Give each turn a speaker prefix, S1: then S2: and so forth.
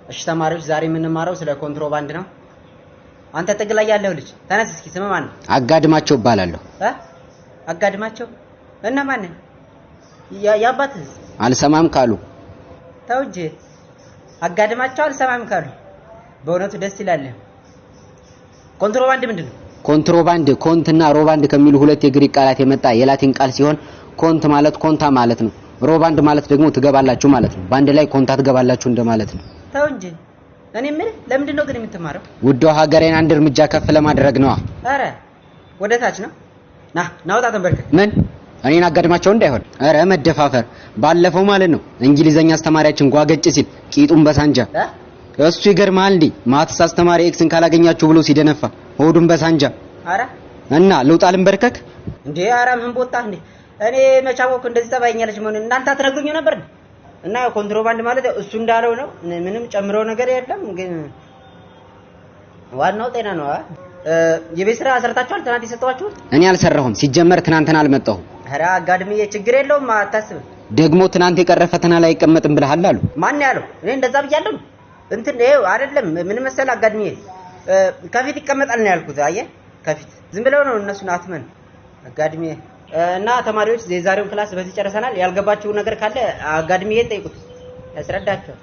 S1: እሺ ተማሪዎች ዛሬ የምንማረው ስለ ኮንትሮባንድ ነው። አንተ ጥግ ላይ ያለው ልጅ ተነስ እስኪ ስም ማን ነው?
S2: አጋድማቸው እባላለሁ።
S1: አጋድማቸው እና ማን ነው? ያባትህ
S2: አልሰማም ካሉ
S1: ተው እንጂ አጋድማቸው አልሰማም ካሉ በእውነቱ ደስ ይላል። ኮንትሮባንድ ምንድነው?
S2: ኮንትሮባንድ ኮንትና ሮባንድ ከሚሉ ሁለት የግሪክ ቃላት የመጣ የላቲን ቃል ሲሆን ኮንት ማለት ኮንታ ማለት ነው። ሮባንድ ማለት ደግሞ ትገባላችሁ ማለት ነው። ባንድ ላይ ኮንታ ትገባላችሁ እንደማለት ነው።
S1: ተው እንጂ እኔ ምን ለምንድን ነው ግን የምትማረው?
S2: ውዷ ሀገሬን አንድ እርምጃ ከፍ ለማድረግ ነው።
S1: አረ ወደ ታች ነው። ናውጣ ተንበርከክ።
S2: ምን እኔን አጋድማቸው እንዳይሆን። አረ መደፋፈር ባለፈው ማለት ነው እንግሊዘኛ አስተማሪያችን ጓገጭ ሲል ቂጡን በሳንጃ እሱ ይገርማል እንዴ ማትስ አስተማሪ ኤክስን ካላገኛችሁ ብሎ ሲደነፋ ሆዱን በሳንጃ። አረ እና ልውጣ ልንበርከክ
S1: እንዴ? አረ ምን ቦጣ እንዴ? እኔ መቻወቅ እንደዚህ ተባይኛለች ምን እናንተ አትነግሩኝ ነበር? እና ኮንትሮባንድ ማለት እሱ እንዳለው ነው። ምንም ጨምረው ነገር የለም። ግን ዋናው ጤና ነው። የቤት ስራ ሰርታችኋል? ትናንት የሰጠኋችሁ?
S2: እኔ አልሰራሁም። ሲጀመር ትናንትና አልመጣሁም።
S1: ኧረ አጋድምዬ ችግር የለውም አታስብ።
S2: ደግሞ ትናንት የቀረ ፈተና ላይ አይቀመጥም ብለሃል አሉ።
S1: ማን ያለው? እኔ እንደዛ ብያለሁ? እንትን ይኸው አይደለም ምን መሰለህ አጋድምዬ ከፊት ይቀመጣል ነው ያልኩት። አየህ ከፊት ዝም ብለው ነው እነሱን አትመን አጋድምዬ። እና ተማሪዎች የዛሬውን ክላስ በዚህ ጨርሰናል። ያልገባችሁ ነገር ካለ አጋድምዬ ጠይቁት ያስረዳችኋል።